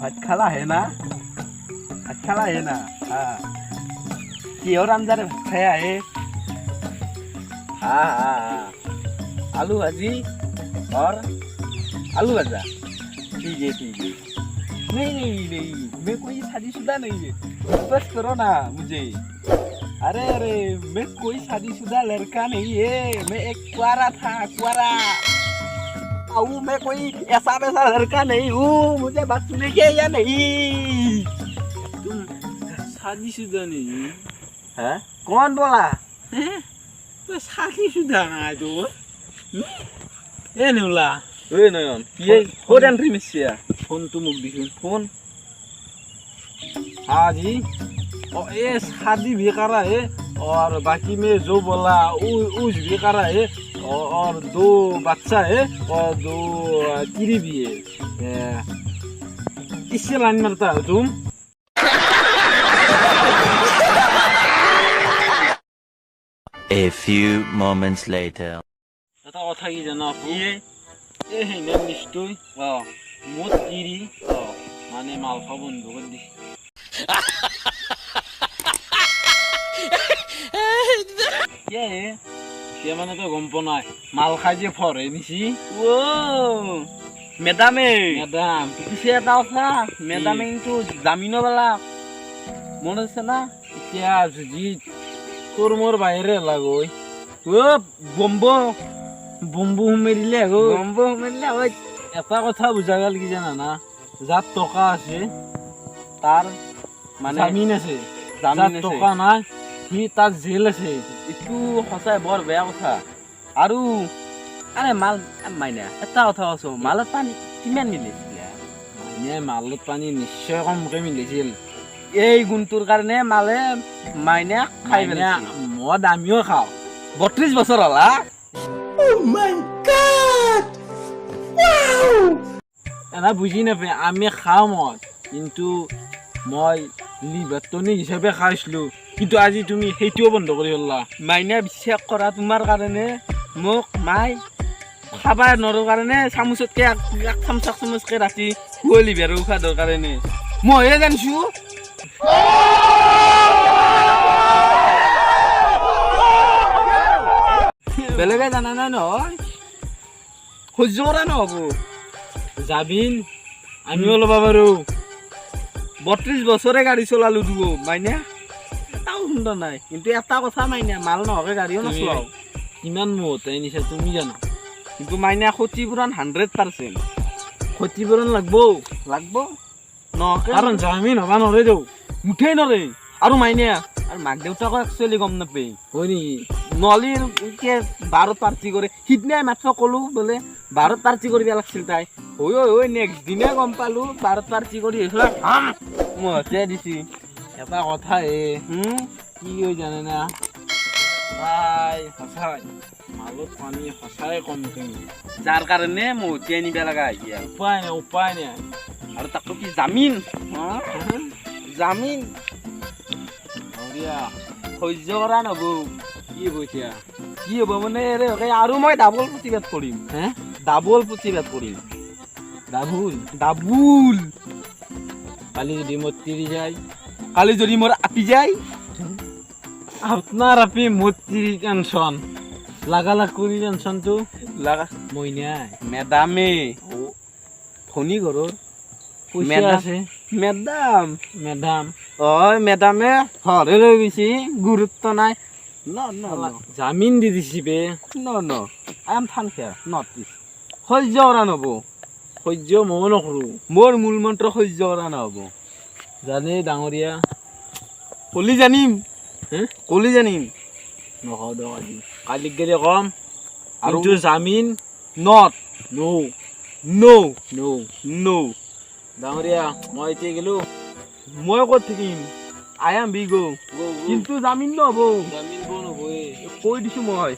ভাত খালা হে না কিহৰ আঞ্জাৰে ভাত খাই আহে आलू भाजी और आलू भजा ठीक है नहीं मैं कोई शादीशुदा नहीं है बस करो ना मुझे अरे मैं कोई शादीशुदा लड़का नहीं है मैं एक कुआरा था मैं कोई ऐसा वैसा लड़का नहीं हूँ मुझे बात सुनेंगे या नहीं तुम शादीशुदा नहीं है कौन बोला तो शादीशुदा है तो नुला नयन ये फोन एंट्री मिसिया फोन तो मुक दिखुन फोन हाँ जी और ये शादी भी करा है और बाकी में जो बोला उस भी करा है और 2 बच्चा है और 2 कीरी भी है इससे लाइन मरता है तुम A few moments later. এটা কথা কি জানা আপু ये এই নেম নিশ্চয় মত কিরি মানে মালফা বন্ধু করে দিছি क्या है সে মানে তো গম পোৱা নাই মাল খাই যে ফৰে নিছি ओ মেডামে মেডাম পিছে এটা কথা মেডামে কিন্তু জামিনো বেলা মনে আছে না এতিয়া যদি তোৰ মোৰ বাহিৰে লাগৈ ও বম্বু মেৰিলে আকৌ বম্বু মেলিলে ওই এটা কথা বুজা গেল কি জানা না যাৰ টকা আছে তাৰ মানে জামিন আছে জামিন যাৰ আছে। টকা নাই সি তাৰ জেল আছে এইটো সঁচাই বৰ বেয়া কথা আৰু আৰে মাল মাইনা এটা কথা কৈছো মালত পানী কিমান মিলিছিলে মানে মালত পানী নিশ্চয় কমকে মিলিছিল এই গুণটোৰ কাৰণে মালে মাইনা খাই মানে পেলাইছিল মদ আমিও খাওঁ 32 বছৰ হলা এনা বুজি নাপায় আমি খাওঁ মদ কিন্তু মই লিভাৰটনিক হিচাপে খাইছিলো কিন্তু আজি তুমি সেইটোও বন্ধ কৰি পেলা মাইনা বিশ্বাস কৰা তোমাৰ কাৰণে মোক মাই খাবা নৰো কাৰণে চামুচতকে এক চামুচকে ৰাতি খুৱলি বেৰো খাদৰ কাৰণে মইহে জানছো বেলেগে জানা নাই নহয় সহ্য কৰা নহ'ব জামিন আমিও ল'ব পাৰো 32 বছৰে গাড়ী চলালো দিব মাইনা এটাও সুন্দৰ নাই কিন্তু এটা কথা মাইনা মাল নহকে গাড়ীও নচলাও কিমান মহতাই নিছা তুমি জানা কিন্তু মাইনা ক্ষতিপূৰণ 100% ক্ষতিপূৰণ লাগব নহকে কাৰণ জামিন হবা নৰে দেও মুঠেই নৰে আৰু মাইনা আৰু মাক দেউতাকক একচুৱেলি গম নাপায় হয় নেকি নলীৰ বাৰত পাৰ্টি কৰে সিদিনাই মাত্ৰ ক'লো বোলে বাৰত পাৰ্টি কৰিব লাগিছিল তাই ঐ নেক্সট দিনে গম পালো বাৰত পাৰ্টি কৰি আহিছিল মহতে দিছি এটা কথা কি হৈ জানে না তাই সঁচাই মালত পানী সঁচাই কমকে মিলে যাৰ কাৰণে মহতি আনিব লগা হৈছে আৰু উপায় নাই আৰু তাকো কি জামিন জামিন বঢ়িয়া সহ্য কৰা নহ'ব কি কৈছা কি হ'ব মানে আৰু মই ডাবল প্ৰতিবাদ কৰিম ডাবল প্ৰতিবাদ কৰিম ডাবুল কালি যদি মোৰ তিৰি যায় কালি যদি মোৰ আপি যায় আপনাৰ আপনি মতিৰ টেনশন লাগালাগ কৰি টেনশনটো লাগা মই নাই মেডামে ফোনি ঘৰৰ পইচা আছে মেডাম মেডামে ঘৰে লৈ গৈছে গুৰুত্ব নাই জামিন দি দিছি বে I am fun fair not this সহ্য কৰা নহ'ব সহ্য ময়ো নকৰোঁ মোৰ মূল মন্ত্ৰ সহ্য কৰা নহ'ব জানে ডাঙৰীয়া কলি জানিম নকওঁ দক আজি কালিক গেলে কম আৰু আৰু জামিন নট নো ডাঙৰীয়া মই এতিয়া গেলো মই ক'ত থাকিম আই এম বিগ কিন্তু জামিন নহ'ব জামিন ব নহবয়ে কৈ দিছো মই